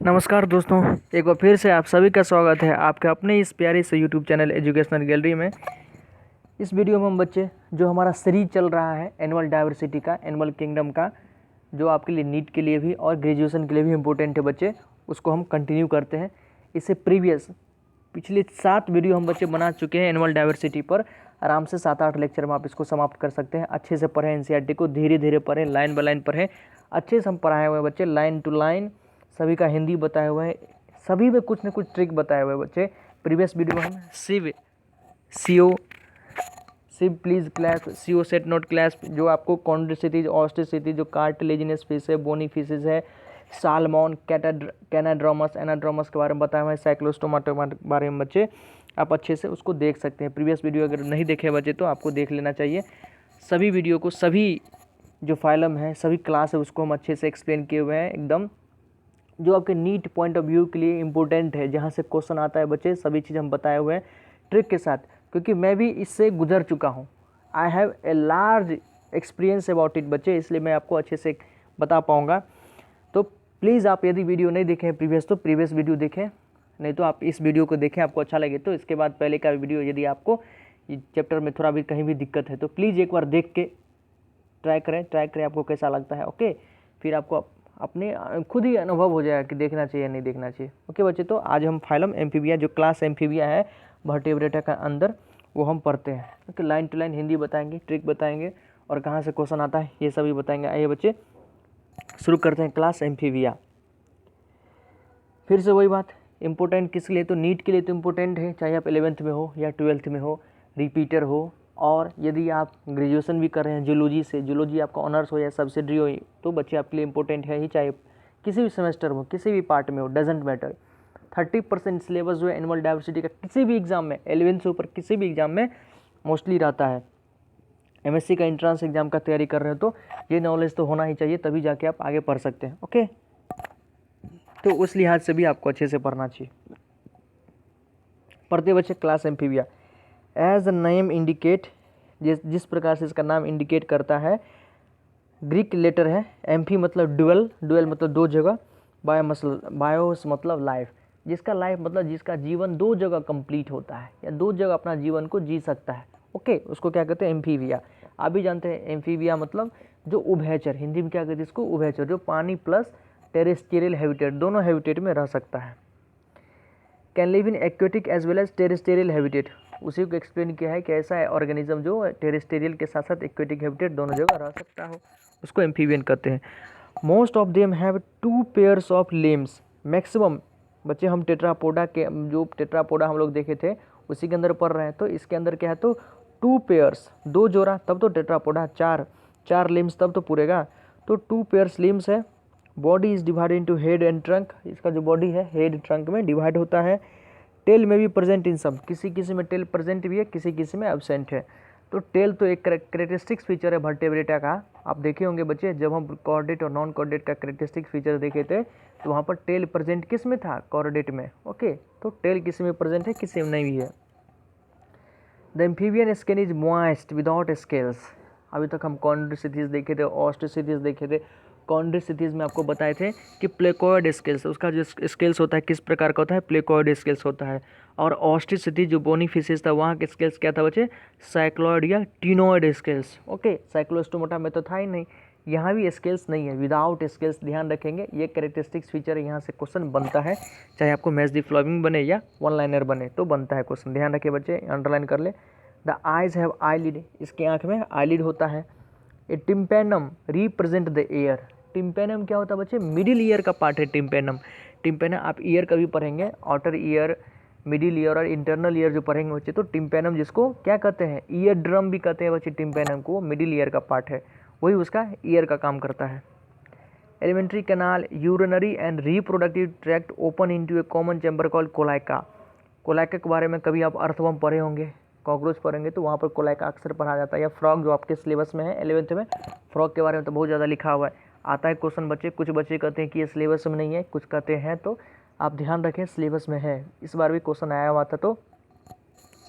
नमस्कार दोस्तों, एक बार फिर से आप सभी का स्वागत है आपके अपने इस प्यारे से यूट्यूब चैनल एजुकेशनल गैलरी में। इस वीडियो में हम बच्चे जो हमारा सीरीज चल रहा है एनिमल डाइवर्सिटी का, एनिमल किंगडम का, जो आपके लिए नीट के लिए भी और ग्रेजुएशन के लिए भी इम्पोर्टेंट है बच्चे, उसको हम कंटिन्यू करते हैं। इससे पिछले 7 वीडियो हम बच्चे बना चुके हैं एनिमल डाइवर्सिटी पर। आराम से 7-8 लेक्चर में आप इसको समाप्त कर सकते हैं। अच्छे से पढ़ें, एनसीईआरटी को धीरे धीरे पढ़ें, लाइन बाय लाइन पढ़ें। अच्छे से हम पढ़ाए हुए हैं बच्चे, लाइन टू लाइन सभी का हिंदी बताए हुए हैं, सभी में कुछ न कुछ ट्रिक बताए हुए हैं बच्चे। प्रीवियस वीडियो में हम सिव प्लीज क्लैस्प, सीओ सेट नोट क्लैस्प, जो आपको कॉन्ड्रोसिटीज, ऑस्ट्रोसिटीज, जो कार्टिलेजिनस फिश है, बोनी फिशेज है, सालमोन, कैनाड्रोमस, एनाड्रोमस के बारे में बताया हुआ है, साइक्लोस्टोमा के बारे में बच्चे आप अच्छे से उसको देख सकते हैं। प्रीवियस वीडियो अगर नहीं देखे बच्चे तो आपको देख लेना चाहिए। सभी वीडियो को, सभी जो फाइलम है, सभी क्लास है, उसको हम अच्छे से एक्सप्लेन किए हुए हैं एकदम, जो आपके नीट पॉइंट ऑफ व्यू के लिए इम्पोर्टेंट है, जहाँ से क्वेश्चन आता है बच्चे, सभी चीज़ हम बताए हुए हैं ट्रिक के साथ, क्योंकि मैं भी इससे गुजर चुका हूँ। I have a large experience about it बच्चे, इसलिए मैं आपको अच्छे से बता पाऊँगा। तो प्लीज़ आप यदि वीडियो नहीं देखें प्रीवियस तो प्रीवियस वीडियो देखें, नहीं तो आप इस वीडियो को देखें, आपको अच्छा लगे तो। इसके बाद पहले का वीडियो, यदि आपको चैप्टर में थोड़ा भी कहीं भी दिक्कत है तो प्लीज़ एक बार देख के ट्राई करें आपको कैसा लगता है। ओके, फिर आपको अपने खुद ही अनुभव हो जाएगा कि देखना चाहिए नहीं देखना चाहिए। ओके बच्चे, तो आज हम फाइलम एम्फीबिया, जो क्लास एम्फीबिया है वर्टेब्रेटा का अंदर, वो हम पढ़ते हैं। Okay, line to line Hindi बताएंगे, ट्रिक बताएंगे और कहाँ से क्वेश्चन आता है ये सभी बताएंगे। आइए बच्चे शुरू करते हैं क्लास एम्फीबिया। फिर से वही बात, इम्पोर्टेंट किस लिए? तो नीट के लिए तो इम्पोर्टेंट है, चाहे आप 11th में हो या 12th में हो, रिपीटर हो, और यदि आप ग्रेजुएशन भी कर रहे हैं जूलॉजी से, जूलॉजी आपका ऑनर्स हो या सब्सिडरी हो, तो बच्चे आपके लिए इंपॉर्टेंट है ही, चाहे किसी भी सेमेस्टर हो, किसी भी पार्ट में हो, डजेंट मैटर। 30% सिलेबस जो है एनिमल डाइवर्सिटी का किसी भी एग्जाम में, 11th से ऊपर किसी भी एग्जाम में मोस्टली रहता है। एमएससी का एंट्रेंस एग्जाम का तैयारी कर रहे हो तो ये नॉलेज तो होना ही चाहिए, तभी जाके आप आगे पढ़ सकते हैं। ओके, तो उस लिहाज से भी आपको अच्छे से पढ़ना चाहिए। पढ़ते बच्चे class amphibia. As a name indicate, जिस प्रकार से इसका नाम इंडिकेट करता है, ग्रीक लेटर है, एम्फी मतलब ड्यूअल, ड्यूअल मतलब दो जगह, बायोस मतलब लाइफ, जिसका लाइफ मतलब जिसका जीवन दो जगह कंप्लीट होता है या दो जगह अपना जीवन को जी सकता है। ओके, उसको क्या कहते हैं? एम्फीबिया। आप भी जानते हैं एम्फीबिया मतलब जो उभयचर, हिंदी में क्या कहते हैं इसको? उभयचर, जो पानी प्लस टेरेस्ट्रियल हैबिटेट, दोनों हैबिटेट में रह सकता है। Can live in aquatic as well as terrestrial habitat, उसी को एक्सप्लेन किया है कि ऐसा है ऑर्गेनिज्म जो टेरेस्ट्रियल के साथ साथ एक्वेटिक हैबिटेट दोनों जगह रह सकता हो, उसको एम्फीबियन कहते हैं। Most of them have 2 pairs of limbs, maximum बच्चे हम टेट्रापोडा के, जो टेट्रापोडा हम लोग देखे थे उसी के अंदर पढ़ रहे हैं, तो इसके अंदर क्या है? तो 2 पेयर्स, दो जोड़ा, तब तो टेट्रापोडा, चार लिम्स तब तो पूरेगा, तो 2 पेयर्स लिम्स है। Body is divided into head and trunk, इसका जो बॉडी है हेड ट्रंक में डिवाइड होता है। टेल में भी प्रेजेंट इन सम, किसी किसी में टेल प्रेजेंट भी है, किसी किसी में एब्सेंट है। तो टेल तो एक करेक्टरिस्टिक्स फीचर है वर्टेब्रेटा का। आप देखे होंगे बच्चे, जब हम कॉर्डेट और नॉन कॉर्डेट का करेक्टरिस्टिक फीचर देखे थे तो वहाँ पर टेल प्रेजेंट किस में था? कॉर्डेट में। ओके, तो टेल किसी में प्रेजेंट है, किसी में नहीं भी है। The amphibian skin is moist without scales. अभी तक हम कॉन्ड्रोसिटीज देखे थे, ऑस्ट्रोसिटीज देखे थे। कॉन्ड्रोसिटीज में आपको बताए थे कि प्लेकॉइड स्केल्स, उसका जो स्केल्स होता है किस प्रकार का होता है? प्लेकॉइड स्केल्स होता है। और ऑस्ट्रोसिटीज जो बोनी फिशेज था, वहाँ के स्केल्स क्या था बच्चे? साइक्लॉइड या टिनोइड स्केल्स। ओके, साइक्लोस्टोमोटा में तो था ही नहीं, यहाँ भी स्केल्स नहीं है, विदाउट स्केल्स। ध्यान रखेंगे, ये कैरेक्टरिस्टिक्स फीचर, यहाँ से क्वेश्चन बनता है, चाहे आपको मैच दी फ्लॉविंग बने या वन लाइनर बने, तो बनता है क्वेश्चन। ध्यान रखिए बच्चे, अंडरलाइन कर ले। द आइज हैव आईलिड, इसके आँख में आईलिड होता है। A tympanum represent the ear, tympanum क्या होता है बच्चे? मिडिल ईयर का पार्ट है टिम्पेनम। टिम्पेनम आप ईयर का भी पढ़ेंगे, आउटर ईयर, मिडिल ईयर और इंटरनल ईयर जो पढ़ेंगे बच्चे, तो टिम्पेनम जिसको क्या कहते हैं? ईयर ड्रम भी कहते हैं बच्चे टिम्पेनम को, मिडिल ईयर का पार्ट है, वही उसका ईयर का काम करता है। Alimentary canal, urinary and reproductive tract open into a common chamber called cloaca. Cloaca के बारे में कभी आप अर्थवर्म पढ़े होंगे, कॉकरोच पढ़ेंगे तो वहाँ पर कोलाइका अक्सर पढ़ा जाता है। या फ्रॉग जो आपके सिलेबस में है 11th में, फ्रॉग के बारे में तो बहुत ज़्यादा लिखा हुआ है, आता है क्वेश्चन बच्चे। कुछ बच्चे कहते हैं कि ये सिलेबस में नहीं है, कुछ कहते हैं, तो आप ध्यान रखें सिलेबस में है। इस बार भी क्वेश्चन आया हुआ था, तो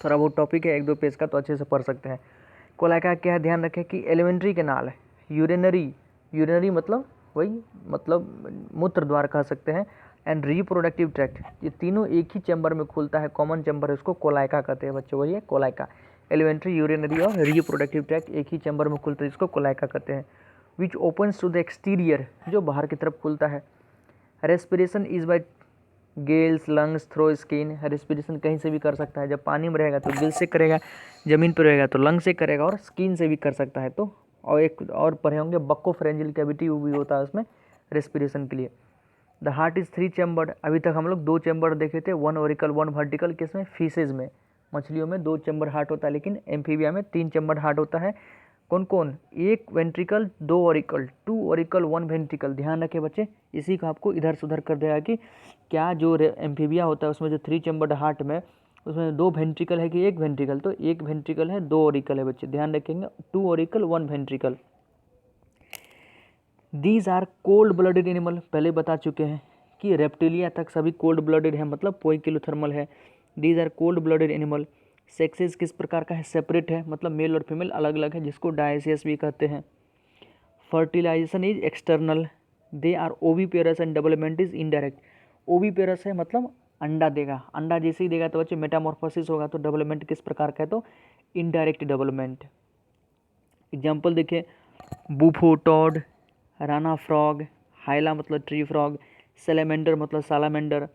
थोड़ा बहुत टॉपिक है 1-2 पेज का, तो अच्छे से पढ़ सकते हैं। कोलाइका क्या है? ध्यान रखें कि एलिमेंट्री कैनाल है, यूरिनरी, यूरिनरी मतलब वही मतलब मूत्र द्वार कह सकते हैं। एंड रिप्रोडक्टिव ट्रैक्ट, ये तीनों एक ही चैम्बर में खुलता है, कॉमन चैम्बर है, उसको कोलाइका कहते हैं बच्चों, वही है कोलाइका। एलिमेंट्री, यूरिनरी और रिप्रोडक्टिव ट्रैक्ट एक ही चैम्बर में खुलता है, जिसको कोलाइका कहते हैं। Which opens to the exterior, जो बाहर की तरफ खुलता है। Respiration is by gills, lungs, through skin. Respiration कहीं से भी कर सकता है, जब पानी में रहेगा तो गिल से करेगा, ज़मीन पर रहेगा तो लंग से करेगा, और स्किन से भी कर सकता है। तो और एक और पढ़े होंगे बक्कोफेरेंजियल कैविटी, वो भी होता है उसमें रेस्पिरेशन के लिए। द हार्ट इज़ 3 चैम्बर्ड, अभी तक हम लोग 2 चैम्बर देखे थे, 1 ओरिकल 1 वर्टिकल, किसमें, फिशेज में, मछलियों में 2 चैम्बर हार्ट होता है, लेकिन एम्फीबिया में 3 चैम्बर हार्ट होता है। कौन कौन, 1 वेंट्रिकल 2 ओरिकल, 2 ओरिकल 1 वेंट्रिकल। ध्यान रखें बच्चे, इसी को आपको इधर से उधर कर देगा कि क्या जो एम्फीबिया होता है उसमें जो 3 चैम्बर्ड हार्ट में, उसमें 2 वेंट्रिकल है कि 1 वेंट्रिकल, तो 1 वेंट्रिकल है, 2 ओरिकल है बच्चे, ध्यान रखेंगे, 2 auricle 1 ventricle. These are cold blooded animal, पहले बता चुके हैं कि रेप्टिलिया तक सभी कोल्ड ब्लडेड है, मतलब पोइकिलोथर्मल है। These are cold blooded animal. Sexes किस प्रकार का है, सेपरेट है, मतलब मेल और फीमेल अलग अलग है, जिसको डायसियस भी कहते हैं। Fertilisation is external, they are oviparous and development is indirect. Oviparous है मतलब अंडा देगा, अंडा जैसे ही देगा तो बच्चे मेटामॉर्फोसिस होगा, तो डेवलपमेंट किस प्रकार का है, तो इनडायरेक्ट डेवलपमेंट। एग्जाम्पल देखिए, बुफोटॉड, राना फ्रॉग, हाइला मतलब ट्री फ्रॉग, सेलेमेंडर मतलब सालामेंडर,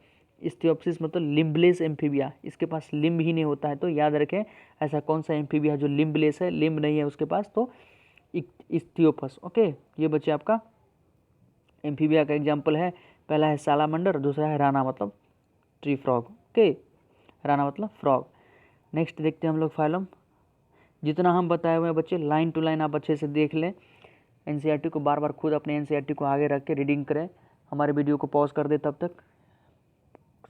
स्थियोप्सिस मतलब लिम्बलेस एम्फीबिया, इसके पास लिम्ब ही नहीं होता है, तो याद रखें ऐसा कौन सा एम्फीबिया है जो लिम्बलेस है, लिम्ब नहीं है उसके पास, तो स्थियोपस। ओके, ये बच्चे आपका एम्फीबिया का एग्जाम्पल है। पहला है सालामेंडर, दूसरा है राना मतलब ट्री फ्रॉग। ओके, राना मतलब फ्रॉग। नेक्स्ट देखते हैं हम लोग फाइलम। जितना हम बताए हुए हैं बच्चे लाइन टू लाइन आप अच्छे से देख लें, एनसीईआरटी को बार बार खुद अपने एनसीईआरटी को आगे रख के रीडिंग करें, हमारे वीडियो को पॉज कर दे तब तक।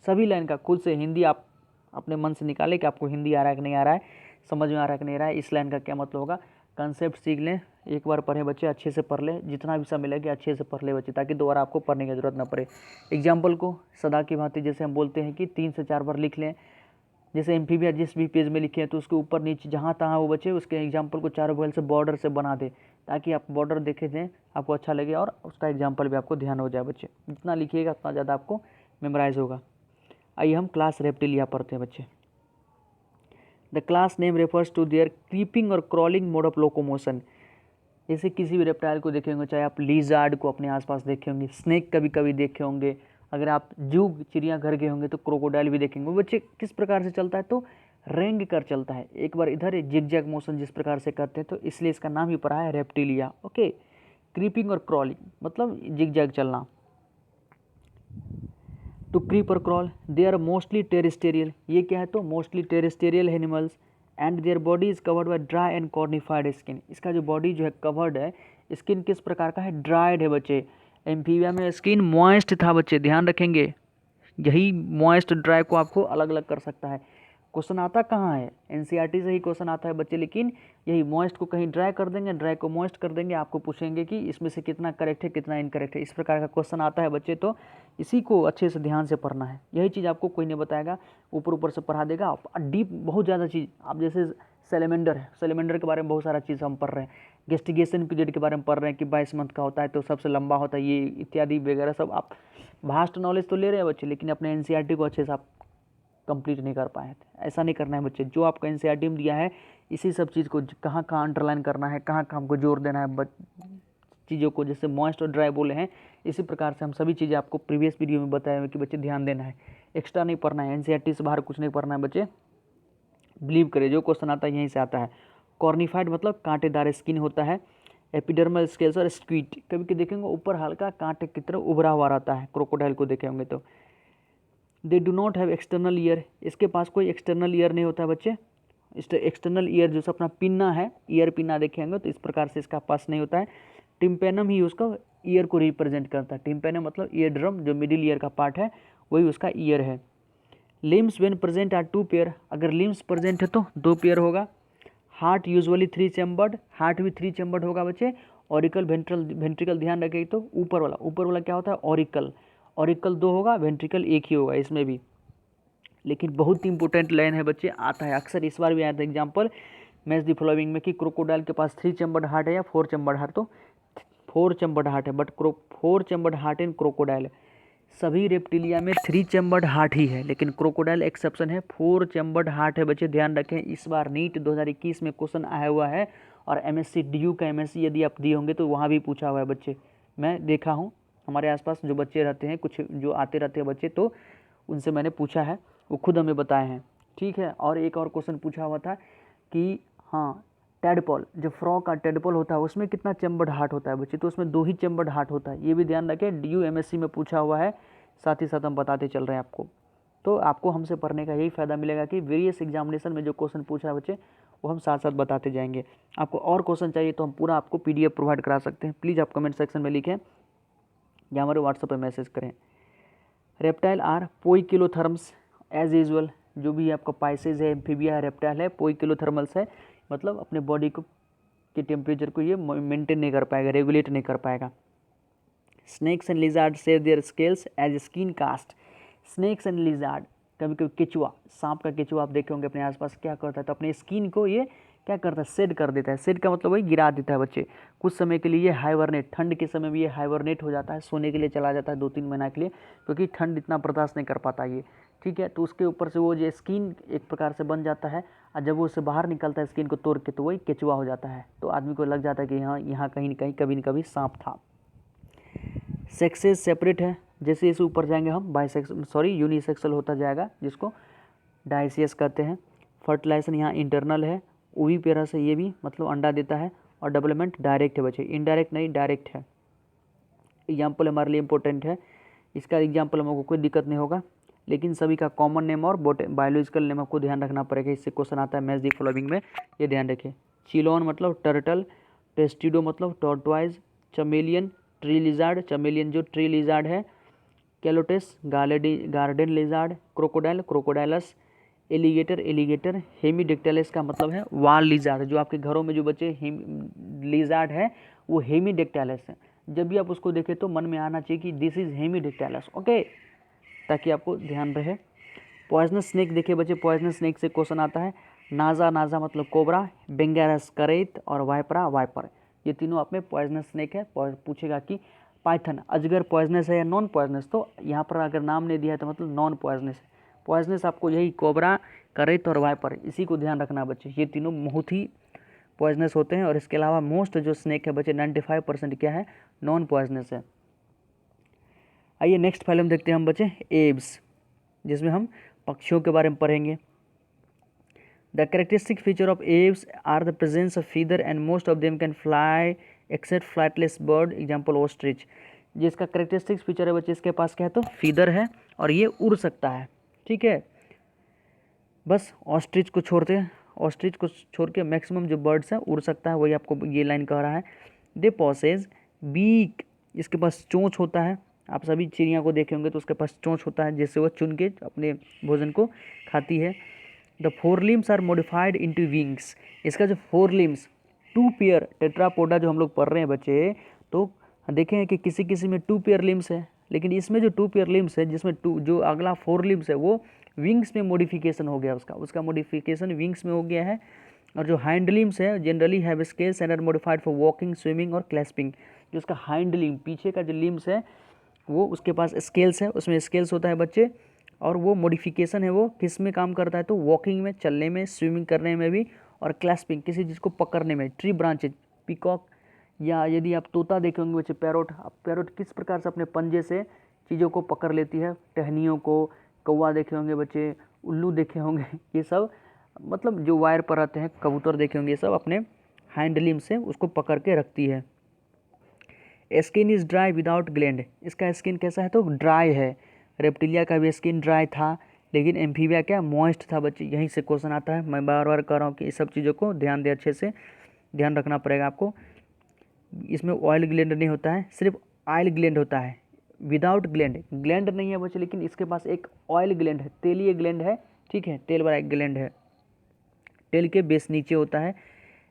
सभी लाइन का खुद से हिंदी आप अपने मन से निकालें कि आपको हिंदी आ रहा है कि नहीं आ रहा है, समझ में आ रहा है कि नहीं आ रहा है, इस लाइन का क्या मतलब होगा, कंसेप्ट सीख लें, एक बार पढ़ें बच्चे, अच्छे से पढ़ लें, जितना भी समय लगे अच्छे से पढ़ ले बच्चे, ताकि दोबारा आपको पढ़ने की जरूरत ना पड़े। एग्जाम्पल को सदा की भांति जैसे हम बोलते हैं कि 3 से 4 बार लिख लें, जैसे एम्फीबिया जिस भी पेज में लिखे हैं तो उसके ऊपर नीचे जहाँ तहाँ वो बच्चे उसके एग्जाम्पल को चारों बगल से बॉर्डर से बना दे, ताकि आप बॉर्डर देखे दें आपको अच्छा लगे और उसका एग्जाम्पल भी आपको ध्यान हो जाए बच्चे। जितना लिखिएगा उतना ज़्यादा आपको मेमोराइज होगा। आइए हम क्लास रेप्टिलिया पढ़ते हैं बच्चे। The class name refers to their creeping और क्रॉलिंग मोड ऑफ लोकोमोशन। जैसे किसी भी रेप्टाइल को देखे होंगे, चाहे आप लिजार्ड को अपने आसपास देखे होंगे, स्नेक कभी कभी देखे होंगे, अगर आप जू चिड़ियाघर गए होंगे तो क्रोकोडाइल भी देखेंगे। वो बच्चे किस प्रकार से चलता है, तो रेंग कर चलता है, एक बार इधर जिगजैग मोशन जिस प्रकार से करते हैं, तो इसलिए इसका नाम ही पड़ा है रेप्टिलिया। ओके, क्रीपिंग और क्रॉलिंग मतलब जिगजैग चलना। टू क्रीप और crawl, they are mostly terrestrial, ये क्या है, तो mostly terrestrial animals, and their body is covered by dry and cornified skin. इसका जो बॉडी जो है कवर्ड है, स्किन किस प्रकार का है, ड्राइड है बच्चे। एम्फीबिया में स्किन मॉइस्ट था बच्चे, ध्यान रखेंगे, यही मॉइस्ट ड्राई को आपको अलग अलग कर सकता है। क्वेश्चन आता कहाँ है, एनसीईआरटी से ही क्वेश्चन आता है बच्चे, लेकिन यही मॉइस्ट को कहीं ड्राई कर देंगे, ड्राई को मॉइस्ट कर देंगे, आपको पूछेंगे कि इसमें से कितना करेक्ट है कितना इनकरेक्ट है, इस प्रकार का क्वेश्चन आता है बच्चे। तो इसी को अच्छे से ध्यान से पढ़ना है, यही चीज़ आपको कोई नहीं बताएगा, ऊपर ऊपर से पढ़ा देगा, डीप बहुत ज़्यादा चीज़। आप जैसे सेलेमेंडर है, सेलेमेंडर के बारे में बहुत सारा चीज़ हम पढ़ रहे हैं, गेस्टिगेशन पीरियड के बारे में पढ़ रहे हैं कि 22 मंथ का होता है तो सबसे लंबा होता है ये, इत्यादि वगैरह सब आप वास्ट नॉलेज तो ले रहे हैं बच्चे, लेकिन अपने एनसीईआरटी को अच्छे से आप कंप्लीट नहीं कर पाए थे। ऐसा नहीं करना है बच्चे, जो आपको एनसीईआरटी में दिया है इसी सब चीज़ को कहाँ कहाँ अंडरलाइन करना है, कहाँ कहाँ हमको जोर देना है चीज़ों को, जैसे मॉइस्ट और ड्राई बोले हैं, इसी प्रकार से हम सभी चीज़ें आपको प्रीवियस वीडियो में बताए हुए कि बच्चे ध्यान देना है, एक्स्ट्रा नहीं पढ़ना है, एनसीईआरटी से बाहर कुछ नहीं पढ़ना है बच्चे, बिलीव करें जो क्वेश्चन आता है यहीं से आता है। कॉर्निफाइड मतलब कांटेदार स्किन होता है, एपिडर्मल स्केल्स और स्क्वीट, कभी कभी देखेंगे ऊपर हल्का कांटे की तरह उभरा हुआ रहता है, क्रोकोडाइल को देखे होंगे तो। They do not have external ear, इसके पास कोई एक्सटर्नल ईयर नहीं होता है बच्चे, एक्सटर्नल ईयर जो अपना पिन्ना है, ईयर पिन्ना देखेंगे तो इस प्रकार से इसका पास नहीं होता है। टिम्पेनम ही उसका ईयर को रिप्रेजेंट करता है, टिम्पेनम मतलब ईयर ड्रम, जो मिडिल ईयर का पार्ट है वही उसका ईयर है। Limbs when present are 2 pair, अगर लिम्स प्रेजेंट है तो 2 पेयर होगा। हार्ट यूजुअली 3 चैम्बर्ड, हार्ट भी 3 चैम्बर्ड होगा बच्चे। ऑरिकल वेंट्रिकल ध्यान रखिए, तो ऊपर वाला क्या होता है, ऑरिकल, ऑरिकल 2 होगा, वेंट्रिकल 1 ही होगा इसमें भी। लेकिन बहुत इंपॉर्टेंट लाइन है बच्चे, आता है अक्सर, इस बार भी आया था एग्जाम्पल मैच द फॉलोइंग में कि क्रोकोडाइल के पास 3 चैम्बर्ड हार्ट है या 4 चैम्बर्ड हार्ट, तो 4 चैम्बर्ड हार्ट है, but 4 chambered heart in crocodile. सभी रेप्टिलिया में 3 चैम्बर्ड हार्ट ही है, लेकिन क्रोकोडाइल एक्सेप्शन है, 4 चैम्बर्ड हार्ट है बच्चे, ध्यान रखें। इस बार नीट 2021 में क्वेश्चन आया हुआ है, और MSc DU का MSc यदि आप दिए होंगे तो वहाँ भी पूछा हुआ है बच्चे। मैं देखा हूँ, हमारे आसपास जो बच्चे रहते हैं, कुछ जो आते रहते हैं बच्चे, तो उनसे मैंने पूछा है, वो खुद हमें बताए हैं, ठीक है। और एक और क्वेश्चन पूछा हुआ था कि हाँ, टेडपॉल, जो फ्रॉग का टेडपॉल होता है उसमें कितना चैम्बर्ड हार्ट होता है बच्चे, तो उसमें 2 ही चैम्बर्ड हार्ट होता है, ये भी ध्यान रखें। DU MSc में पूछा हुआ है, साथ ही साथ हम बताते चल रहे हैं आपको। तो आपको हमसे पढ़ने का यही फ़ायदा मिलेगा कि वेरियस एग्जामिनेशन में जो क्वेश्चन पूछा है बच्चे, वो हम साथ साथ बताते जाएंगे। आपको और क्वेश्चन चाहिए तो हम पूरा आपको PDF प्रोवाइड करा सकते हैं। प्लीज़ आप कमेंट सेक्शन में लिखें या हमारे व्हाट्सएप पर मैसेज करें। Reptile are poikilotherms as usual, जो भी आपका पाइसेज है, एम्फीबिया है, रेप्टाइल है, पोइकिलोथर्मल्स है, मतलब अपने बॉडी को के टेम्परेचर को ये मेंटेन नहीं कर पाएगा, रेगुलेट नहीं कर पाएगा। Snakes and lizard share their scales as skin cast. Snakes and lizard, कभी कभी केचुआ, सांप का केचुआ आप देखे होंगे अपने आसपास, क्या करता है, तो अपने स्किन को ये क्या करता है, शेड कर देता है। शेड का मतलब वही गिरा देता है बच्चे, कुछ समय के लिए ये हाइबरनेट, ठंड के समय भी ये हाइबरनेट हो जाता है, सोने के लिए चला जाता है 2-3 महीना के लिए, क्योंकि ठंड इतना बर्दाश्त नहीं कर पाता ये, ठीक है। तो उसके ऊपर से वो जो स्किन एक प्रकार से बन जाता है, और जब वो उससे बाहर निकलता है स्किन को तोड़ के, तो वही केचुआ हो जाता है। तो आदमी को लग जाता है कि हाँ, यहाँ कहीं न कहीं कभी न कभी सांप था। सेक्सेस सेपरेट है, जैसे इसे ऊपर जाएंगे हम यूनिसेक्सुअल होता जाएगा, जिसको डायसियस कहते हैं। फर्टिलाइजेशन यहाँ इंटरनल है, ओवीपेरा से ये भी मतलब अंडा देता है, और डेवलपमेंट डायरेक्ट है बच्चे, इनडायरेक्ट नहीं, डायरेक्ट है। एग्जाम्पल हमारे लिए इंपॉर्टेंट है, इसका एग्जाम्पल हमको कोई दिक्कत नहीं होगा, लेकिन सभी का कॉमन नेम और बायोलॉजिकल नेम आपको ध्यान रखना पड़ेगा, इससे क्वेश्चन आता है मैच द फॉलोइंग में, ये ध्यान रखें। चिलोन मतलब टर्टल, टेस्टिडो मतलब tortoise, chameleon tree lizard, chameleon जो ट्री लिजार्ड है, calotes garden lizard, crocodile crocodylus, alligator hemidactylus का मतलब है वाल लिजार्ड, जो आपके घरों में जो बच्चे लिजार्ड है वो हेमीडेक्टाइलस है। जब भी आप उसको देखें तो मन में आना चाहिए कि दिस इज हेमीडेक्टाइलस, ओके, ताकि आपको ध्यान रहे। पॉइजनस स्नेक देखिए बच्चे, पॉइजनस स्नेक से क्वेश्चन आता है। नाजा मतलब कोबरा, बेंगेरस करेत, और वाइपरा वाइपर, ये तीनों आप में पॉइजनस स्नेक है। पूछेगा कि पाइथन अजगर पॉइजनस है या नॉन पॉइजनस, तो यहाँ पर अगर नाम नहीं दिया है तो मतलब नॉन पॉइजनस है। पॉइजनस आपको यही कोबरा, करेत और वाइपर, इसी को ध्यान रखना बच्चे, ये तीनों बहुत ही पॉइजनस होते हैं। और इसके अलावा मोस्ट जो स्नेक है बच्चे 95% क्या है, नॉन पॉइजनस है। आइए नेक्स्ट फाइलम देखते हैं हम बच्चे, एव्स, जिसमें हम पक्षियों के बारे में पढ़ेंगे। The characteristic feature of aves are the presence of feather and most of them can fly except flightless bird, example ostrich. जिसका कैरेक्टरिस्टिक फीचर है बच्चे, इसके पास क्या है, तो फीदर है और ये उड़ सकता है, ठीक है। बस ऑस्ट्रिच को छोड़ते हैं, ऑस्ट्रिच को छोड़ के मैक्सिमम जो बर्ड्स हैं उड़ सकता है, वही आपको ये लाइन कह रहा है। दे पॉसेज बीक, इसके पास चोंच होता है, आप सभी चिड़िया को देखे होंगे तो उसके पास चोंच होता है, जिससे वह चुन के अपने भोजन को खाती है। The 4 limbs are modified into wings, इसका जो 4 लिम्स, 2 पेयर टेट्रापोडा जो हम लोग पढ़ रहे हैं बच्चे, तो देखें कि किसी किसी में 2 पेयर लिम्स है, लेकिन इसमें जो 2 पेयर लिम्स है, जिसमें जो अगला 4 लिम्स है वो विंग्स में मॉडिफिकेशन हो गया, उसका मॉडिफिकेशन विंग्स में हो गया है। और जो हाइंड लिम्स है generally have scales and are modified for walking, swimming और क्लैस्पिंग। जो उसका हाइंड लिम्स, पीछे का जो लिम्स है, वो उसके पास स्केल्स है, उसमें स्केल्स होता है बच्चे, और वो मॉडिफिकेशन है वो किस में काम करता है, तो वॉकिंग में, चलने में, स्विमिंग करने में भी, और क्लैस्पिंग किसी चीज़ को पकड़ने में। ट्री ब्रांचेज, पीकॉक, या यदि आप तोता देखे होंगे बच्चे, पैरोट किस प्रकार से अपने पंजे से चीज़ों को पकड़ लेती है, टहनियों को। कौवा देखे होंगे बच्चे, उल्लू देखे होंगे, ये सब मतलब जो वायर पर आते हैं, कबूतर देखे होंगे, ये सब अपने हैंड लिम्ब से उसको पकड़ के रखती है। Skin is dry without gland, इसका स्किन कैसा है, तो ड्राई है। रेप्टिलिया का भी स्किन ड्राई था, लेकिन एम्फीबिया क्या मॉइस्ट था बच्चे, यहीं से क्वेश्चन आता है। मैं बार बार कह रहा हूँ कि इस सब चीज़ों को ध्यान दे, अच्छे से ध्यान रखना पड़ेगा आपको। इसमें ऑयल ग्लैंड नहीं होता है, सिर्फ ऑयल ग्लैंड होता है, विदाउट ग्लैंड नहीं है बच्चे, लेकिन इसके पास एक ऑयल ग्लैंड है, तेलीय ग्लैंड है, ठीक है, तेल वाला एक ग्लैंड है, टेल के बेस नीचे होता है।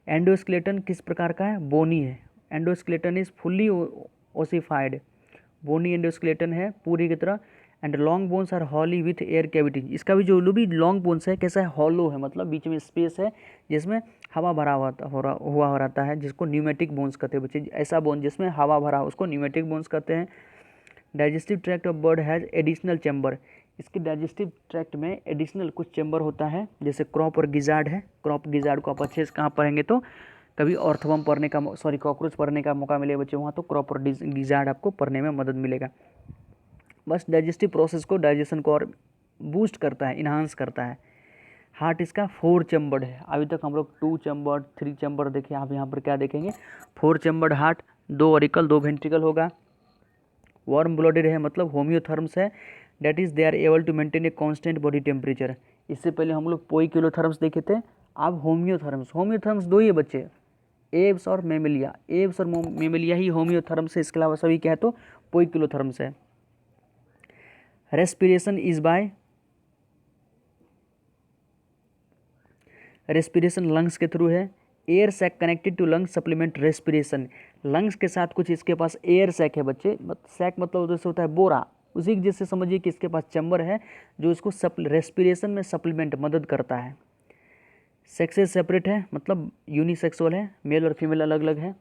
एंडोस्केलेटन किस प्रकार का है, बोनी है। Endoskeleton is fully ossified, bony endoskeleton है पूरी की तरह। And long bones are hollow with air cavity. इसका भी जो लॉन्ग बोन्स है कैसा है, हॉलो है, मतलब बीच में स्पेस है जिसमें हवा भरा हुआ रहता है, जिसको न्यूमेटिक बोन्स कहते हैं बच्चे। ऐसा बोन जिसमें हवा भरा उसको न्यूमेटिक बोन्स कहते हैं। Digestive tract of bird has additional chamber. इसके डाइजेस्टिव ट्रैक्ट में एडिशनल कुछ चैम्बर होता है, जैसे क्रॉप और गिजार्ड है। क्रॉप गिजार्ड को आप अच्छे से कहाँ पढ़ेंगे तो कभी ऑर्थवम पढ़ने का कॉकरोच पढ़ने का मौका मिले बच्चे वहाँ, तो क्रॉप और गिजार्ड आपको पढ़ने में मदद मिलेगा। बस डाइजेस्टिव प्रोसेस को, डाइजेशन को और बूस्ट करता है, इन्हांस करता है। हार्ट इसका 4 चैम्बर्ड है। अभी तक हम लोग 2 चैम्बर्ड 3 चैम्बर देखे, आप यहाँ पर क्या देखेंगे 4 चैम्बर्ड हार्ट, 2 ऑरिकल 2 वेंट्रिकल होगा। वार्म ब्लडेड है, मतलब होम्योथर्म्स है, that is they are able to maintain a constant body temperature. इससे पहले हम लोग पोइकिलोथर्म्स देखे थे, अब होम्योथर्म्स 2 ही है बच्चे, एब्स और मेमेलिया। एब्स और मेमेलिया ही होम्योथर्म्स है, इसके अलावा सभी क्या है तो पोइकिलोथर्म्स है। Respiration is by, respiration lungs के थ्रू है। Air sac connected to lungs supplement respiration. Lungs के साथ कुछ इसके पास एयर सैक है बच्चे, सैक मतलब जैसे होता है बोरा, उसी जैसे समझिए कि इसके पास चैम्बर है जो इसको रेस्पिरेशन में सप्लीमेंट मदद करता है। सेक्सेस सेपरेट है, मतलब यूनिसेक्सुअल है, मेल और फीमेल अलग अलग है।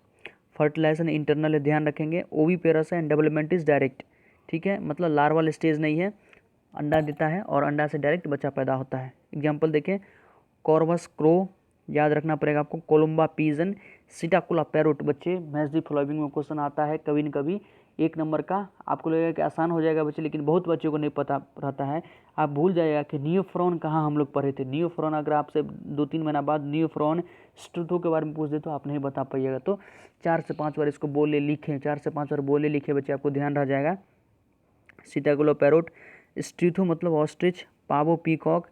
फर्टिलाइजेशन इंटरनल है, ध्यान रखेंगे। ओवीपेरस है एंड डेवलपमेंट इज डायरेक्ट, ठीक है, मतलब लार्वल स्टेज नहीं है, अंडा देता है और अंडा से डायरेक्ट बच्चा पैदा होता है। एग्जाम्पल देखें, कॉर्वस क्रो, याद रखना पड़ेगा आपको, कोलम्बा पीजन, सीटाकुला पैरोट। बच्चे मैथ्स दी फॉलोइंग में क्वेश्चन आता है कभी न कभी, 1 नंबर का। आपको लगेगा कि आसान हो जाएगा बच्चे, लेकिन बहुत बच्चों को नहीं पता रहता है। आप भूल जाएगा कि नियोफ्रॉन कहाँ हम लोग पढ़े थे। नियोफ्रॉन अगर आपसे 2-3 महीना बाद नियोफ्रॉन स्ट्रूथो के बारे में पूछ दे तो आप नहीं बता पाइएगा। तो 4 से 5 बार इसको बोले लिखें, 4 से 5 बार बोले लिखे बच्चे, आपको ध्यान रह जाएगा। सीटाकुला पैरोट, स्ट्रूथो मतलब ऑस्ट्रिच, पावो पीकॉक,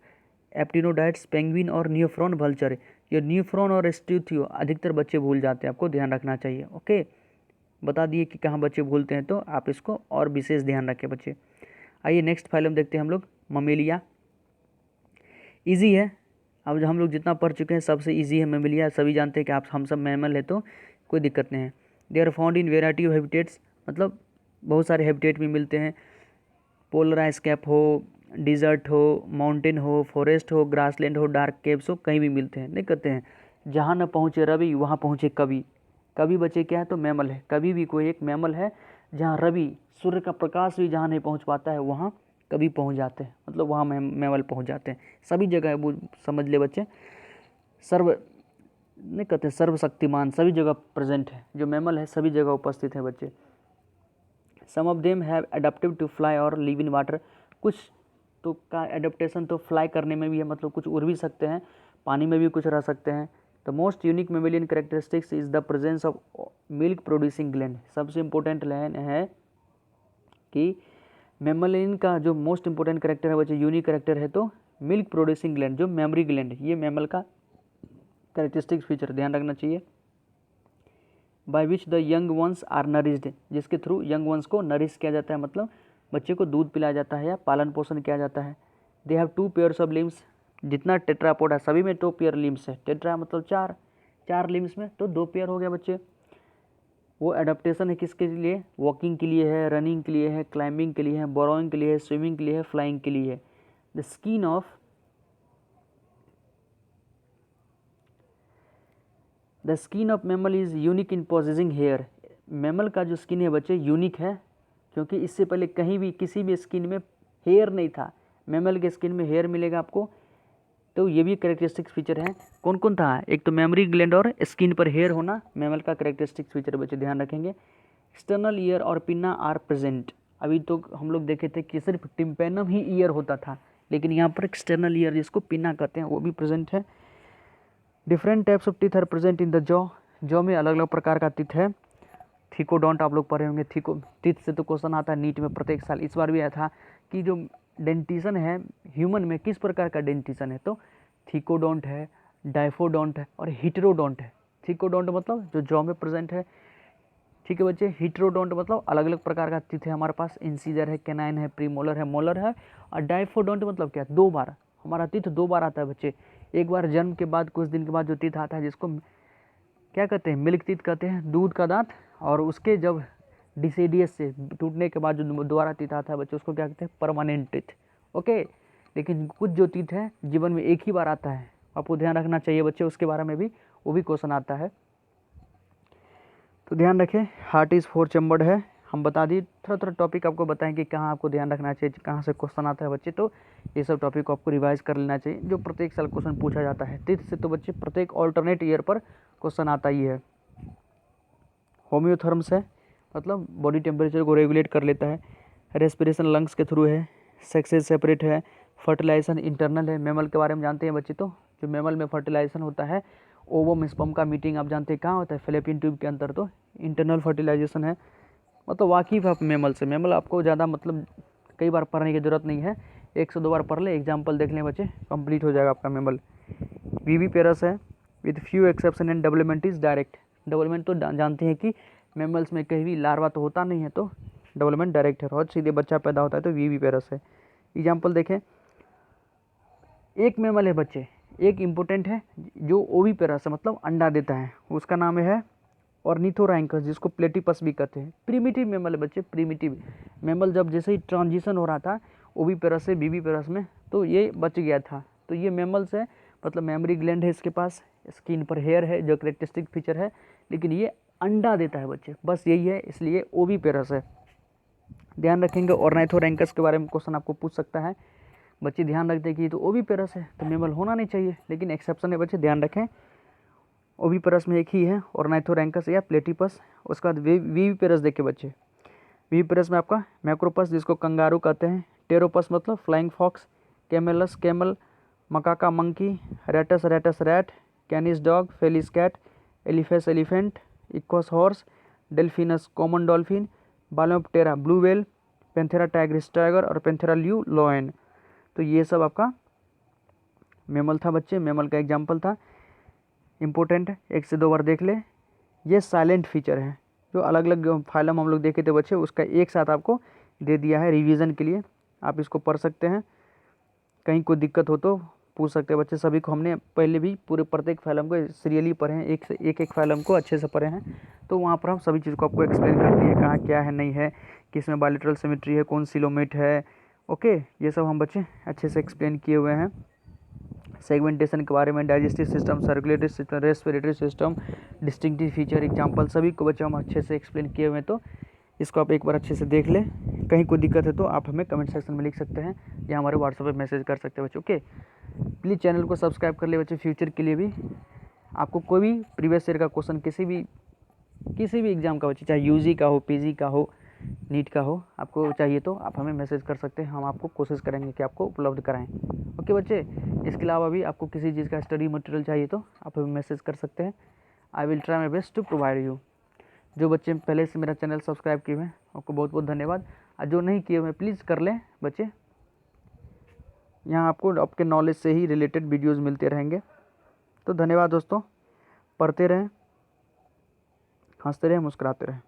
एप्टिनोडाइट्स पेंगुइन और नियोफ्रॉन वल्चर। ये नियोफ्रॉन और स्ट्रूथियो अधिकतर बच्चे भूल जाते हैं, आपको ध्यान रखना चाहिए। ओके, बता दिए कि कहाँ बच्चे भूलते हैं, तो आप इसको और विशेष ध्यान रखें बच्चे। आइए नेक्स्ट फाइलम देखते हैं हम लोग, ममेलिया। इजी है, अब हम लोग जितना पढ़ चुके हैं सबसे इजी है ममेलिया। सभी जानते हैं कि आप हम सब मैमल है तो कोई दिक्कत नहीं है। They are found in variety of habitats, मतलब बहुत सारे हैबिटेट में मिलते हैं। पोलर स्कैप हो, डिज़र्ट हो, माउंटेन हो, फॉरेस्ट हो, ग्रासलैंड हो, डार्क केव्स हो, कहीं भी मिलते हैं। नहीं कहते हैं जहाँ न पहुँचे रवि वहाँ पहुँचे कवि। कवि बच्चे क्या है तो मैमल है, कभी भी कोई एक मैमल है जहाँ रवि सूर्य का प्रकाश भी जहाँ नहीं पहुँच पाता है वहाँ कभी पहुँच जाते हैं, मतलब वहाँ मैमल पहुँच जाते हैं। सभी जगह वो समझ ले बच्चे, सर्व नहीं कहते सर्वशक्तिमान, सभी जगह प्रेजेंट है, जो मैमल है सभी जगह उपस्थित है बच्चे। Some of them have adaptive to fly और लिव इन वाटर। कुछ तो का एडेप्टेशन तो फ्लाई करने में भी है, मतलब कुछ उड़ भी सकते हैं, पानी में भी कुछ रह सकते हैं। The most unique mammalian characteristics is the presence of milk producing gland. सबसे इम्पोर्टेंट लाइन है कि मेमलियन का जो मोस्ट इंपोर्टेंट करेक्टर है बच्चे, यूनिक करेक्टर है तो मिल्क प्रोड्यूसिंग ग्लैंड, जो मेमरी ग्लैंड, ये मैमल का करेक्टरिस्टिक्स फीचर ध्यान रखना चाहिए। By which the young ones are nourished, जिसके थ्रू यंग वंस को नरिश किया जाता है, मतलब बच्चे को दूध पिलाया जाता है या पालन पोषण किया जाता है। They have 2 pairs of limbs, जितना टेट्रापोड है सभी में 2 पेयर लिम्स है। टेट्रा मतलब 4 लिम्स में तो 2 पेयर हो गया बच्चे। वो एडाप्टेशन है किसके लिए, वॉकिंग के लिए है, रनिंग के लिए है, क्लाइंबिंग के लिए है, बोरोइंग के लिए है, स्विमिंग के लिए है, फ्लाइंग के लिए है। The skin of mammal is unique in possessing hair. Mammal का जो स्किन है बच्चे यूनिक है, क्योंकि इससे पहले कहीं भी किसी भी स्किन में हेयर नहीं था। मैमल के स्किन में हेयर मिलेगा आपको, तो ये भी करेक्टरिस्टिक फीचर है। कौन कौन था, एक तो मेमोरी ग्लैंड और स्किन पर हेयर होना मैमल का करेक्टरिस्टिक फीचर बच्चे ध्यान रखेंगे। एक्सटर्नल ईयर और पिन्ना आर प्रेजेंट। अभी तो हम लोग देखे थे कि सिर्फ टिम्पेनम ही ईयर होता था, लेकिन यहाँ पर एक्सटर्नल ईयर जिसको पिन्ना कहते हैं वो भी प्रेजेंट है। Different types of teeth are present in the jaw में अलग अलग प्रकार का टीथ है। थीकोडोंट आप लोग पढ़े होंगे, टीथ से तो क्वेश्चन आता है नीट में प्रत्येक साल, इस बार भी आया था कि जो डेंटिशन है ह्यूमन में किस प्रकार का डेंटिशन है, तो थीकोडोंट है, डाइफोडोंट है और हिटेरोडोंट है। थीकोडोंट मतलब जो जॉ में प्रेजेंट है, ठीक है बच्चे। हिटेरोडोंट मतलब अलग अलग प्रकार का टीथ है हमारे पास, इंसीजर है, कैनाइन है, प्रीमोलर है, मोलर है। और डाइफोडोंट मतलब क्या, 2 बार, हमारा टीथ 2 बार आता है बच्चे। एक बार जन्म के बाद कुछ दिन के बाद जो टीथ आता है जिसको क्या कहते हैं, मिल्क टीथ कहते हैं, दूध का दांत। और उसके जब डिसिडियस से टूटने के बाद जो दोबारा टीथ आता है बच्चे उसको क्या कहते हैं, परमानेंट टीथ। ओके, लेकिन कुछ जो टीथ है जीवन में एक ही बार आता है, आपको ध्यान रखना चाहिए बच्चे, उसके बारे में भी वो भी क्वेश्चन आता है। तो ध्यान रखें, हार्ट इज़ 4 चैम्बर्ड है, हम बता दिए। थोड़ा थोड़ा टॉपिक आपको बताएं कि कहाँ आपको ध्यान रखना चाहिए, कहाँ से क्वेश्चन आता है बच्चे, तो ये सब टॉपिक को आपको रिवाइज कर लेना चाहिए, जो प्रत्येक साल क्वेश्चन पूछा जाता है। टीथ से तो बच्चे प्रत्येक ऑल्टरनेट ईयर पर क्वेश्चन आता ही है। होम्योथर्म्स है, मतलब बॉडी टेम्परेचर को रेगुलेट कर लेता है। रेस्पिरेशन लंग्स के थ्रू है। सेक्सेस सेपरेट है। फर्टिलाइजेशन इंटरनल है। मेमल के बारे में जानते हैं बच्चे, तो जो मेमल में फर्टिलाइजेशन होता है, ओवम स्पर्म का मीटिंग आप जानते हैं कहाँ होता है, फेलोपियन ट्यूब के अंदर, तो इंटरनल फर्टिलाइजेशन है। मतलब वाकिफ आप मेमल से, मेमल आपको ज़्यादा मतलब कई बार पढ़ने की ज़रूरत नहीं है, 1 से 2 बार पढ़ ले, एग्जाम्पल देख लें बच्चे, कंप्लीट हो जाएगा आपका मेमल। विविपेरस है, with few exception and development is direct. Development तो जानते हैं कि मेमल्स में कहीं भी लार्वा तो होता नहीं है, तो डेवलपमेंट डायरेक्ट है, बहुत सीधे बच्चा पैदा होता है, तो विविपेरस है। एग्जाम्पल देखें, एक मेमल है बच्चे, एक इम्पोर्टेंट है जो ओविपेरस है, मतलब अंडा देता है, उसका नाम है ऑर्निथोरैंकस, जिसको प्लेटिपस भी कहते हैं। प्रीमिटिव मेमल है बच्चे, प्रीमिटिव मेमल, जब जैसे ही ट्रांजिशन हो रहा था ओविपेरस से विविपेरस में, तो ये बच गया था। तो ये मेमल्स है, मतलब मेमोरी ग्लैंड है इसके पास, स्किन पर हेयर है जो करेक्टरिस्टिक फीचर है, लेकिन ये अंडा देता है बच्चे, बस यही है, इसलिए ओविपेरस है। ध्यान रखेंगे, ऑर्निथोरैंकस के बारे में क्वेश्चन आपको पूछ सकता है बच्चे, ध्यान रखते हैं कि ये तो ओविपेरस है, तो मेमल होना नहीं चाहिए, लेकिन एक्सेप्शन है बच्चे, ध्यान रखें। ओविपेरस में एक ही है, ऑर्निथोरैंकस या प्लेटिपस। उसके बाद विविपेरस देखिए बच्चे, विविपेरस में आपका मैक्रोपस, जिसको कंगारू कहते हैं, टेरोपस मतलब flying fox, camelus camel, macaca monkey, rattus rattus rat, canis dog, felis cat, elephas elephant, equus horse, delphinus common dolphin, balaenoptera blue whale, panthera tigris tiger और panthera leo lion. तो ये सब आपका mammal था बच्चे, mammal का example था, important है, 1 से 2 बार देख ले। ये साइलेंट फीचर है, जो अलग अलग फाइलम हम लोग देखे थे बच्चे, उसका एक साथ आपको दे दिया है रिवीजन के लिए, आप इसको पढ़ सकते हैं, कहीं कोई दिक्कत हो तो पूछ सकते हैं बच्चे। सभी को हमने पहले भी पूरे प्रत्येक फाइलम को सीरियली पढ़े हैं, एक से एक फाइलम को अच्छे से पढ़े हैं, तो वहाँ पर हम सभी चीज़ को आपको एक्सप्लेन कर दिए, कहाँ क्या है नहीं है, किस में बायलैटरल सिमेट्री है, कौन सिलोमेट है। ओके, ये सब हम बच्चे अच्छे से एक्सप्लेन किए हुए हैं। सेगमेंटेशन के बारे में, digestive system, circulatory system, respiratory system, distinctive feature, example, सभी को बच्चे हम अच्छे से एक्सप्लेन किए हुए हैं, तो इसको आप एक बार अच्छे से देख लें। कहीं कोई दिक्कत है तो आप हमें कमेंट सेक्शन में लिख सकते हैं या हमारे व्हाट्सएप पे मैसेज कर सकते हैं बच्चे। ओके, प्लीज़ चैनल को सब्सक्राइब कर ले बच्चे, फ्यूचर के लिए भी आपको कोई भी प्रीवियस ईयर का क्वेश्चन किसी भी एग्ज़ाम का बच्चे, चाहे यूजी का हो, पीजी का हो, नीट का हो, आपको चाहिए तो आप हमें मैसेज कर सकते हैं, हम आपको कोशिश करेंगे कि आपको उपलब्ध कराएं। ओके बच्चे, इसके अलावा भी आपको किसी चीज़ का स्टडी मटेरियल चाहिए तो आप हमें मैसेज कर सकते हैं। I will try my best to provide you. जो बच्चे पहले से मेरा चैनल सब्सक्राइब किए हुए हैं आपको बहुत बहुत धन्यवाद, और जो नहीं किए हुए प्लीज़ कर लें बच्चे, यहाँ आपको आपके नॉलेज से ही रिलेटेड वीडियोस मिलते रहेंगे। तो धन्यवाद दोस्तों, पढ़ते रहें, हंसते रहें, मुस्कुराते रहें।